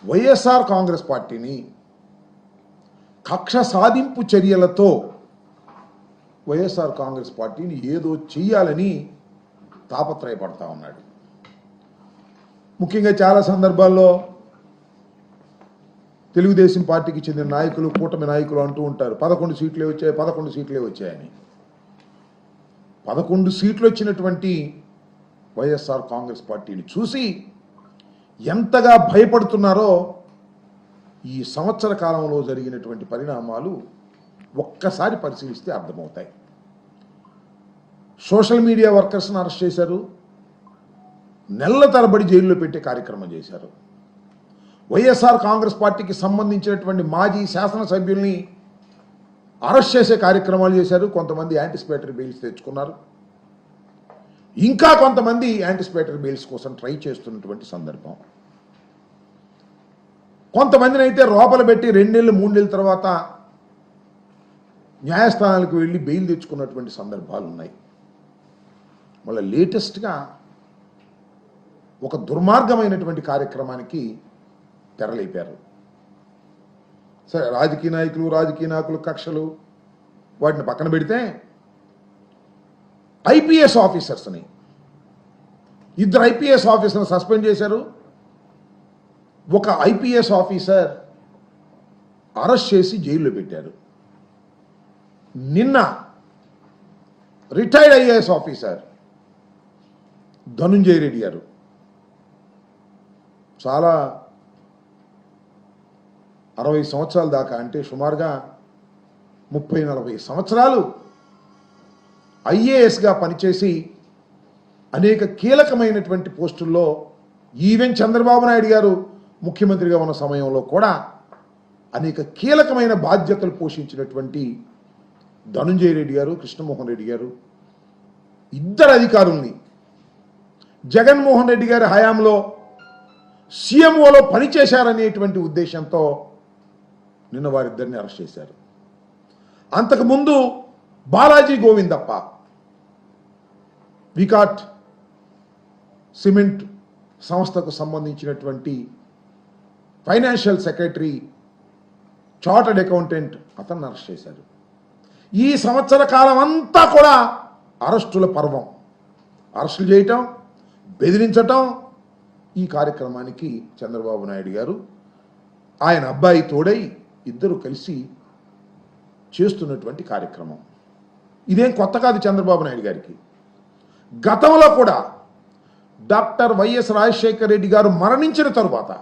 వైఎస్ఆర్ కాంగ్రెస్ పార్టీని కక్ష సాధింపు చర్యలతో వైఎస్ఆర్ కాంగ్రెస్ పార్టీని ఏదో చెయ్యాలని తాపత్రయపడతా ఉన్నాడు. ముఖ్యంగా చాలా సందర్భాల్లో తెలుగుదేశం పార్టీకి చెందిన నాయకులు, కూటమి నాయకులు అంటూ ఉంటారు 11 సీట్లే వచ్చాయి, 11 సీట్లే వచ్చాయని. 11 సీట్లు వచ్చినటువంటి వైఎస్ఆర్ కాంగ్రెస్ పార్టీని చూసి ఎంతగా భయపడుతున్నారో ఈ సంవత్సర కాలంలో జరిగినటువంటి పరిణామాలు ఒక్కసారి పరిశీలిస్తే అర్థమవుతాయి. సోషల్ మీడియా వర్కర్స్ని అరెస్ట్ చేశారు, నెలల తరబడి జైల్లో పెట్టే కార్యక్రమం చేశారు. వైఎస్ఆర్ కాంగ్రెస్ పార్టీకి సంబంధించినటువంటి మాజీ శాసనసభ్యుల్ని అరెస్ట్ చేసే కార్యక్రమాలు చేశారు. కొంతమంది యాంటిసిపేటరీ బెయిల్స్ తెచ్చుకున్నారు, ఇంకా కొంతమంది యాంటిసిపేటరీ బెయిల్స్ కోసం ట్రై చేస్తున్నటువంటి సందర్భం. కొంతమందిని అయితే లోపల పెట్టి 2 నెలలు 3 నెలల తర్వాత న్యాయస్థానాలకు వెళ్ళి బెయిల్ తెచ్చుకున్నటువంటి సందర్భాలు ఉన్నాయి. మళ్ళీ లేటెస్ట్గా ఒక దుర్మార్గమైనటువంటి కార్యక్రమానికి తెరలేపారు. సరే, రాజకీయ నాయకులు కక్షలు వాటిని పక్కన పెడితే ఐపీఎస్ ఆఫీసర్స్ని, 2 ఐపీఎస్ ఆఫీసర్ని సస్పెండ్ చేశారు. ఒక ఐపీఎస్ ఆఫీసర్ అరెస్ట్ చేసి జైల్లో పెట్టారు. నిన్న retired IAS officer Dhananjaya Reddy garu చాలా 60 సంవత్సరాల దాకా, అంటే సుమారుగా 30-40 సంవత్సరాలు ఐఏఎస్గా పనిచేసి అనేక కీలకమైనటువంటి పోస్టుల్లో, ఈవెన్ చంద్రబాబు నాయుడు గారు ముఖ్యమంత్రిగా ఉన్న సమయంలో కూడా అనేక కీలకమైన బాధ్యతలు పోషించినటువంటి ధనుంజయ రెడ్డి గారు, కృష్ణమోహన్ రెడ్డి గారు, 2 అధికారుల్ని జగన్మోహన్ రెడ్డి గారి హయాంలో సీఎంఓలో పనిచేశారనేటువంటి ఉద్దేశంతో నిన్న వారిద్దరిని అరెస్ట్ చేశారు. అంతకుముందు బాలాజీ గోవిందప్ప వికాట్ సిమెంట్ సంస్థకు సంబంధించినటువంటి ఫైనాన్షియల్ సెక్రటరీ, చార్టర్డ్ అకౌంటెంట్, అతన్ని అరెస్ట్ చేశారు. ఈ సంవత్సర కాలం అంతా కూడా అరెస్టుల పర్వం, అరెస్టులు చేయటం, బెదిరించటం. ఈ కార్యక్రమానికి చంద్రబాబు నాయుడు గారు, ఆయన అబ్బాయి తోడై 2 కలిసి చేస్తున్నటువంటి కార్యక్రమం. ఇదేం కొత్త కాదు చంద్రబాబు నాయుడు గారికి. గతంలో కూడా డాక్టర్ వైఎస్ రాజశేఖర రెడ్డి గారు మరణించిన తరువాత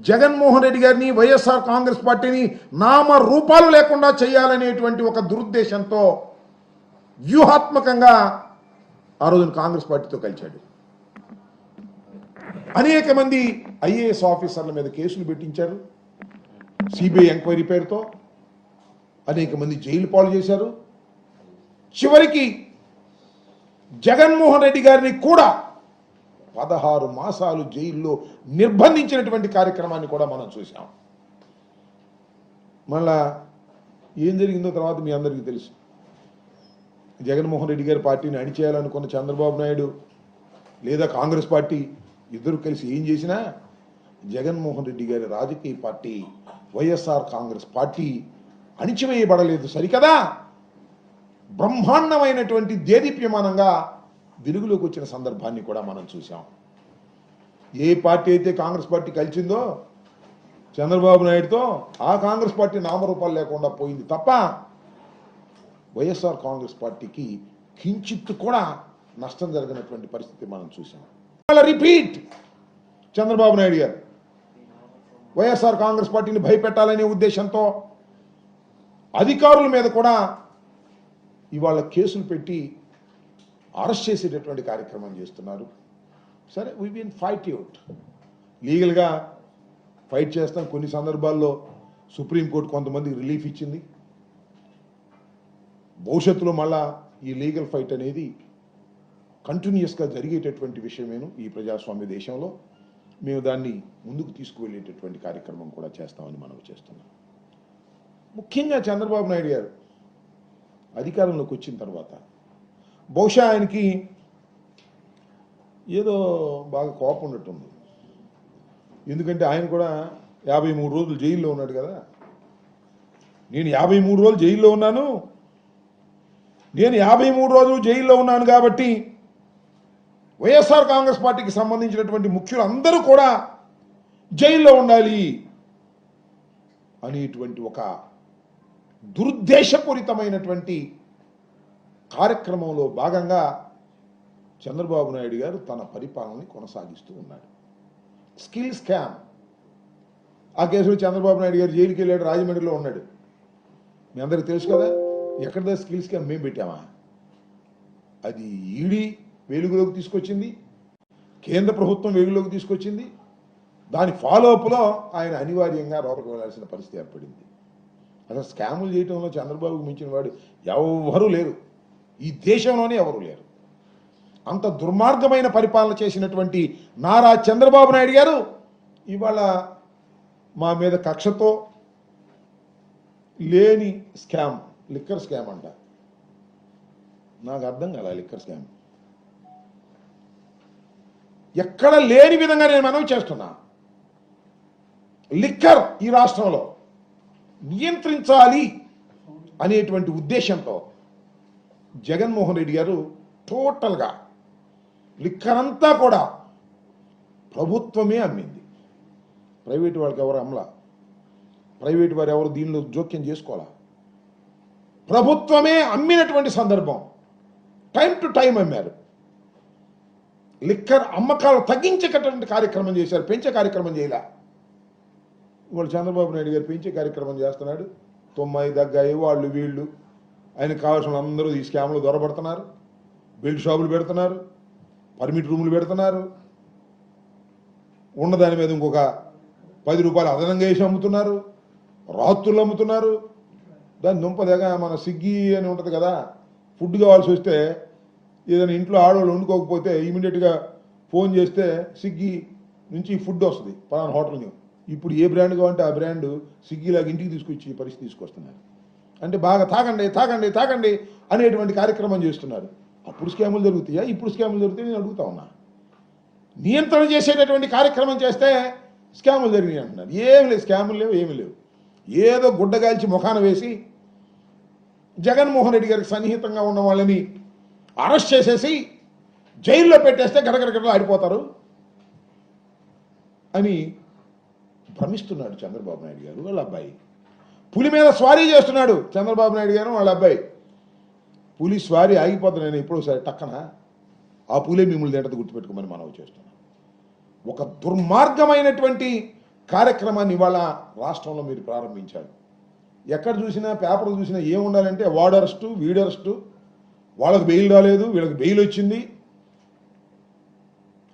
జగన్మోహన్ రెడ్డి గారిని, వైఎస్ఆర్ కాంగ్రెస్ పార్టీని నామ రూపాలు లేకుండా చేయాలనేటువంటి ఒక దురుద్దేశంతో వ్యూహాత్మకంగా ఆ రోజున కాంగ్రెస్ పార్టీతో కలిశాడు. అనేక మంది ఐఏఎస్ ఆఫీసర్ల మీద కేసులు పెట్టించారు, సిబిఐ ఎంక్వైరీ పేరుతో అనేక మంది జైలు పాలు చేశారు. చివరికి జగన్మోహన్ రెడ్డి గారిని కూడా 16 మాసాలు జైల్లో నిర్బంధించినటువంటి కార్యక్రమాన్ని కూడా మనం చూసాం. మళ్ళా ఏం జరిగిందో తర్వాత మీ అందరికీ తెలుసు. జగన్మోహన్ రెడ్డి గారి పార్టీని అణిచేయాలనుకున్న చంద్రబాబు నాయుడు లేదా కాంగ్రెస్ పార్టీ 2 కలిసి ఏం చేసినా జగన్మోహన్ రెడ్డి గారి రాజకీయ పార్టీ వైఎస్ఆర్ కాంగ్రెస్ పార్టీ అణిచివేయబడలేదు సరికదా, బ్రహ్మాండమైనటువంటి దేదీప్యమానంగా వెలుగులోకి వచ్చిన సందర్భాన్ని కూడా మనం చూసాం. ఏ పార్టీ అయితే కాంగ్రెస్ పార్టీ కలిసిందో చంద్రబాబు నాయుడుతో, ఆ కాంగ్రెస్ పార్టీ నామరూపాలు లేకుండా పోయింది తప్ప వైఎస్ఆర్ కాంగ్రెస్ పార్టీకి కించిత్తు కూడా నష్టం జరిగినటువంటి పరిస్థితి మనం చూసాం. రిపీట్ చంద్రబాబు నాయుడు గారు వైఎస్ఆర్ కాంగ్రెస్ పార్టీని భయపెట్టాలనే ఉద్దేశంతో అధికారుల మీద కూడా ఇవాళ కేసులు పెట్టి అరెస్ట్ చేసేటటువంటి కార్యక్రమం చేస్తున్నారు. సరే, వీ విల్ ఫైట్ అవుట్, లీగల్గా ఫైట్ చేస్తాం. కొన్ని సందర్భాల్లో సుప్రీంకోర్టు కొంతమందికి రిలీఫ్ ఇచ్చింది. భవిష్యత్తులో మళ్ళా ఈ లీగల్ ఫైట్ అనేది కంటిన్యూస్గా జరిగేటటువంటి విషయమేను. ఈ ప్రజాస్వామ్య దేశంలో మేము దాన్ని ముందుకు తీసుకువెళ్ళేటటువంటి కార్యక్రమం కూడా చేస్తామని మనం చేస్తున్నాం. ముఖ్యంగా చంద్రబాబు నాయుడు గారు అధికారంలోకి వచ్చిన తర్వాత బహుశా ఆయనకి ఏదో బాగా కోపం ఉన్నట్టుంది. ఎందుకంటే ఆయన కూడా 53 రోజులు జైల్లో ఉన్నాడు కదా. నేను 53 రోజులు జైల్లో ఉన్నాను, నేను 53 రోజులు జైల్లో ఉన్నాను కాబట్టి వైఎస్ఆర్ కాంగ్రెస్ పార్టీకి సంబంధించినటువంటి ముఖ్యులు అందరూ కూడా జైల్లో ఉండాలి అనేటువంటి ఒక దురుద్దేశపూరితమైనటువంటి కార్యక్రమంలో భాగంగా చంద్రబాబు నాయుడు గారు తన పరిపాలనని కొనసాగిస్తూ ఉన్నాడు. స్కిల్ స్కామ్, ఆ కేసులో చంద్రబాబు నాయుడు గారు జైలుకి వెళ్ళాడు, రాజమండ్రిలో ఉన్నాడు. మీ అందరికీ తెలుసు కదా. ఎక్కడదా స్కిల్ స్కామ్ మేము పెట్టామా? అది ఈడీ వెలుగులోకి తీసుకొచ్చింది, కేంద్ర ప్రభుత్వం వెలుగులోకి తీసుకొచ్చింది. దాని ఫాలోఅప్లో ఆయన అనివార్యంగా లోపలికి వెళ్లాల్సిన పరిస్థితి ఏర్పడింది. అసలు స్కాములు చేయడంలో చంద్రబాబుకు మించిన వాడు ఎవరూ లేరు, ఈ దేశంలోనే ఎవరూ లేరు. అంత దుర్మార్గమైన పరిపాలన చేసినటువంటి నారా చంద్రబాబు నాయుడు గారు ఇవాళ మా మీద కక్షతో లేని స్కామ్, లిక్కర్ స్కామ్ అంట. నాకు అర్థం కాల లిక్కర్ స్కామ్ ఎక్కడ లేని విధంగా నేను మనవి చేస్తున్నా. లిక్కర్ ఈ రాష్ట్రంలో నియంత్రించాలి అనేటువంటి ఉద్దేశంతో జగన్మోహన్ రెడ్డి గారు టోటల్గా లిక్కర్ అంతా కూడా ప్రభుత్వమే అమ్మింది. ప్రైవేటు వాళ్ళకి ఎవరు అమ్మలా, ప్రైవేటు వారు ఎవరు దీనిలో జోక్యం చేసుకోవాలా. ప్రభుత్వమే అమ్మినటువంటి సందర్భం, టైం టు టైం అమ్మారు. లిక్కర్ అమ్మకాలు తగ్గించేటటువంటి కార్యక్రమం చేశారు, పెంచే కార్యక్రమం చేయలే. ఇవాళ చంద్రబాబు నాయుడు గారు పెంచే కార్యక్రమం చేస్తున్నాడు. తొమ్మాయి దగ్గాయి వాళ్ళు వీళ్ళు ఆయనకు కావాల్సిన అందరూ ఈ స్కామ్లో దొరబడుతున్నారు. బెల్ట్ షాపులు పెడుతున్నారు, పర్మిట్ రూములు పెడుతున్నారు, ఉన్నదాని మీద ఇంకొక 10 రూపాయలు అదనంగా వేసి అమ్ముతున్నారు, రాత్రులు అమ్ముతున్నారు. దాని దుంపదేగా మన స్విగ్గీ అని ఉంటుంది కదా, ఫుడ్ కావాల్సి వస్తే ఏదైనా ఇంట్లో ఆడవాళ్ళు వండుకోకపోతే ఇమీడియట్గా ఫోన్ చేస్తే స్విగ్గీ నుంచి ఫుడ్ వస్తుంది పలానా హోటల్ని. ఇప్పుడు ఏ బ్రాండ్ కావాలంటే ఆ బ్రాండ్ స్విగ్గీలాగా ఇంటికి తీసుకొచ్చి పరిస్థితి తీసుకొస్తున్నారు. అంటే బాగా తాగండి తాగండి తాగండి అనేటువంటి కార్యక్రమం చేస్తున్నారు. అప్పుడు స్కాములు జరుగుతాయా, ఇప్పుడు స్కాములు జరుగుతాయి? నేను అడుగుతా ఉన్నా. నియంత్రణ చేసేటటువంటి కార్యక్రమం చేస్తే స్కాములు జరిగినాయి అంటున్నారు. ఏమి లేదు, స్కాములు లేవు, ఏమి లేవు. ఏదో గుడ్డగాల్చి ముఖాన వేసి జగన్మోహన్ రెడ్డి గారికి సన్నిహితంగా ఉన్న వాళ్ళని అరెస్ట్ చేసేసి జైల్లో పెట్టేస్తే గడగడగడలో ఆడిపోతారు అని భ్రమిస్తున్నాడు చంద్రబాబు నాయుడు గారు. వాళ్ళ అబ్బాయి పులి మీద స్వారీ చేస్తున్నాడు చంద్రబాబు నాయుడు గారు వాళ్ళ అబ్బాయి. పులి స్వారీ ఆగిపోతుంది, నేను ఎప్పుడో సరే టక్కన ఆ పులే మిమ్మల్ని తింటది, గుర్తుపెట్టుకోమని మనవి చేస్తున్నాను. ఒక దుర్మార్గమైనటువంటి కార్యక్రమాన్ని ఇవాళ రాష్ట్రంలో మీరు ప్రారంభించారు. ఎక్కడ చూసినా పేపర్లు చూసినా ఏముండాలంటే వాడు అరెస్టు, వీడు అరెస్టు, వాళ్ళకి బెయిల్ రాలేదు, వీళ్ళకి బెయిల్ వచ్చింది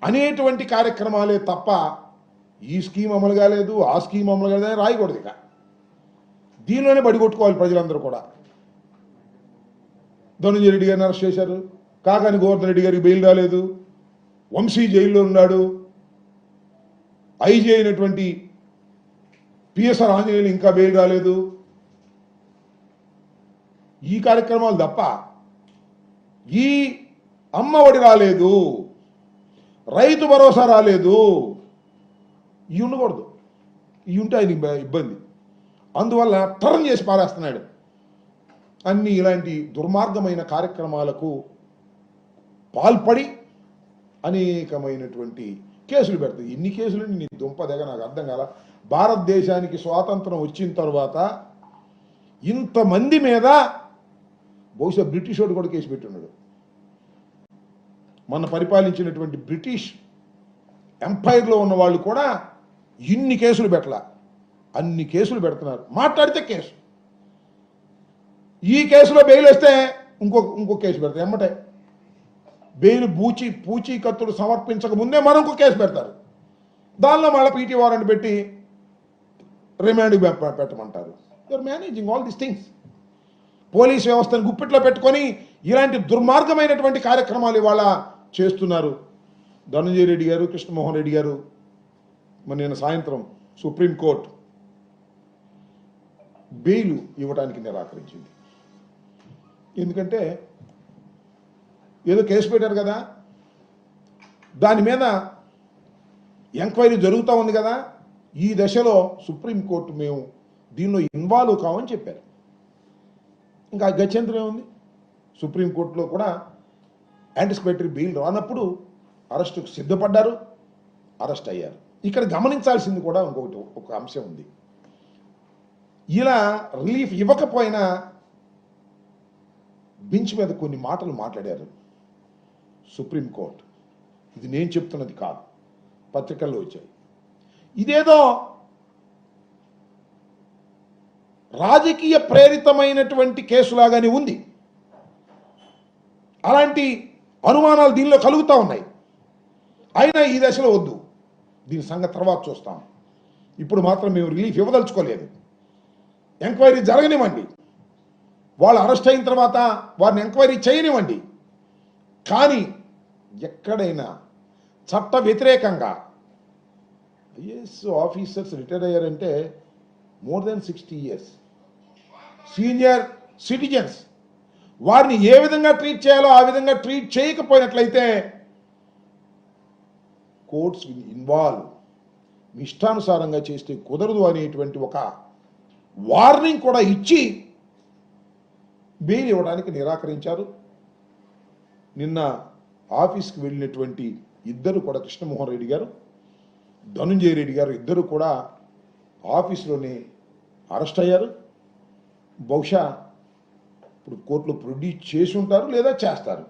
అనేటువంటి కార్యక్రమాలే తప్ప ఈ స్కీమ్ అమలు కాలేదు, ఆ స్కీమ్ అమలు కాలేదని రాయకూడదు. ఇక దీనిలోనే బడిగొట్టుకోవాలి ప్రజలందరూ కూడా. ధనంజయ రెడ్డి గారిని అరెస్ట్ చేశారు, కాకాని గోవర్ధన్ రెడ్డి గారికి బెయిల్ రాలేదు, వంశీ జైల్లో ఉన్నాడు, ఐజీ అయినటువంటి పిఎస్ఆర్ ఆంజనేయులు ఇంకా బెయిల్ రాలేదు. ఈ కార్యక్రమాలు తప్ప ఈ అమ్మఒడి రాలేదు, రైతు భరోసా రాలేదు. ఇవి ఉండకూడదు, ఇవి ఉంటే ఆయన ఇబ్బంది. అందువల్ల టర్న్ చేసి పారేస్తున్నాడు. అన్ని ఇలాంటి దుర్మార్గమైన కార్యక్రమాలకు పాల్పడి అనేకమైనటువంటి కేసులు పెడతాయి. ఎన్ని కేసులు నీ దుంపదగ నాకు అర్థం కాల. భారతదేశానికి స్వాతంత్రం వచ్చిన తర్వాత ఇంతమంది మీద బహుశా బ్రిటిష్ వాడు కూడా కేసు పెట్టున్నాడు. మన పరిపాలించినటువంటి బ్రిటిష్ ఎంపైర్లో ఉన్న వాళ్ళు కూడా ఇన్ని కేసులు పెట్టలా, అన్ని కేసులు పెడుతున్నారు. మాట్లాడితే కేసు, ఈ కేసులో బెయిల్ వస్తే ఇంకో కేసు పెడతారు. ఎమ్మటే బెయిల్ పూచీకత్తులు సమర్పించక ముందే మనం ఇంకో కేసు పెడతారు. దానిలో మళ్ళీ పీటీ వారెంట్ పెట్టి రిమాండ్ పెట్టమంటారు. You are managing all these things. Police వ్యవస్థను గుప్పిట్లో పెట్టుకొని ఇలాంటి దుర్మార్గమైనటువంటి కార్యక్రమాలు ఇవాళ చేస్తున్నారు. ధనంజయ రెడ్డి గారు, కృష్ణమోహన్ రెడ్డి గారు మరి నిన్న సాయంత్రం సుప్రీంకోర్టు బెయిల్ ఇవ్వడానికి నిరాకరించింది. ఎందుకంటే ఏదో కేసు పెట్టారు కదా, దాని మీద ఎంక్వైరీ జరుగుతూ ఉంది కదా, ఈ దశలో సుప్రీంకోర్టు మేము దీనిలో ఇన్వాల్వ్ కావని చెప్పారు. ఇంకా గత్యంతరం ఏముంది? సుప్రీంకోర్టులో కూడా యాంటిసిపేటరీ బెయిల్ రానప్పుడు అరెస్టుకు సిద్ధపడ్డారు, అరెస్ట్ అయ్యారు. ఇక్కడ గమనించాల్సింది కూడా ఇంకొకటి ఒక అంశం ఉంది. ఇలా రిలీఫ్ ఇవ్వకపోయినా బెంచ్ మీద కొన్ని మాటలు మాట్లాడారు సుప్రీంకోర్టు. ఇది నేను చెప్తున్నది కాదు, పత్రికల్లో వచ్చాయి. ఇదేదో రాజకీయ ప్రేరితమైనటువంటి కేసులాగానే ఉంది. అలాంటి అనుమానాలు దీనిలో కలుగుతూ ఉన్నాయి. అయినా ఈ దశలో వద్దు, దీని సంగతి తర్వాత చూస్తాం, ఇప్పుడు మాత్రం మేము రిలీఫ్ ఇవ్వదలుచుకోలేదు, ఎంక్వైరీ జరగనివ్వండి, వాళ్ళు అరెస్ట్ అయిన తర్వాత వారిని ఎంక్వైరీ చేయనివ్వండి. కానీ ఎక్కడైనా చట్ట వ్యతిరేకంగా ఐఏఎస్ ఆఫీసర్స్ రిటైర్ అయ్యారంటే more than 60 years, senior citizens, వారిని ఏ విధంగా ట్రీట్ చేయాలో ఆ విధంగా ట్రీట్ చేయకపోయినట్లయితే కోర్ట్స్ ఇన్వాల్వ్, మీ ఇష్టానుసారంగా చేస్తే కుదరదు అనేటువంటి ఒక వార్నింగ్ కూడా ఇచ్చి బెయిల్ ఇవ్వడానికి నిరాకరించారు. నిన్న ఆఫీస్కి వెళ్ళినటువంటి ఇద్దరు కూడా, కృష్ణమోహన్ రెడ్డి గారు, ధనుంజయ రెడ్డి గారు, ఇద్దరు కూడా ఆఫీసులోనే అరెస్ట్ అయ్యారు. బహుశా ఇప్పుడు కోర్టులో ప్రొడ్యూస్ చేసి ఉంటారు లేదా చేస్తారు.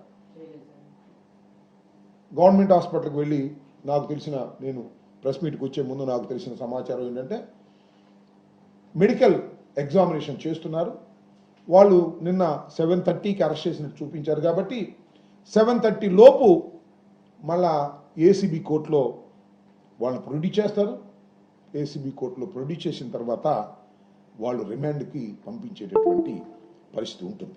గవర్నమెంట్ హాస్పిటల్కి వెళ్ళి నాకు తెలిసిన, నేను ప్రెస్ మీట్కి వచ్చే ముందు నాకు తెలిసిన సమాచారం ఏంటంటే మెడికల్ ఎగ్జామినేషన్ చేస్తున్నారు. వాళ్ళు నిన్న 7:30కి అరెస్ట్ చేసినట్టు చూపించారు కాబట్టి 7:30 లోపు మళ్ళా ఏసీబీ కోర్టులో వాళ్ళని ప్రొడ్యూస్ చేస్తారు. ఏసీబీ కోర్టులో ప్రొడ్యూస్ చేసిన తర్వాత వాళ్ళు రిమాండ్కి పంపించేటటువంటి పరిస్థితి ఉంటుంది.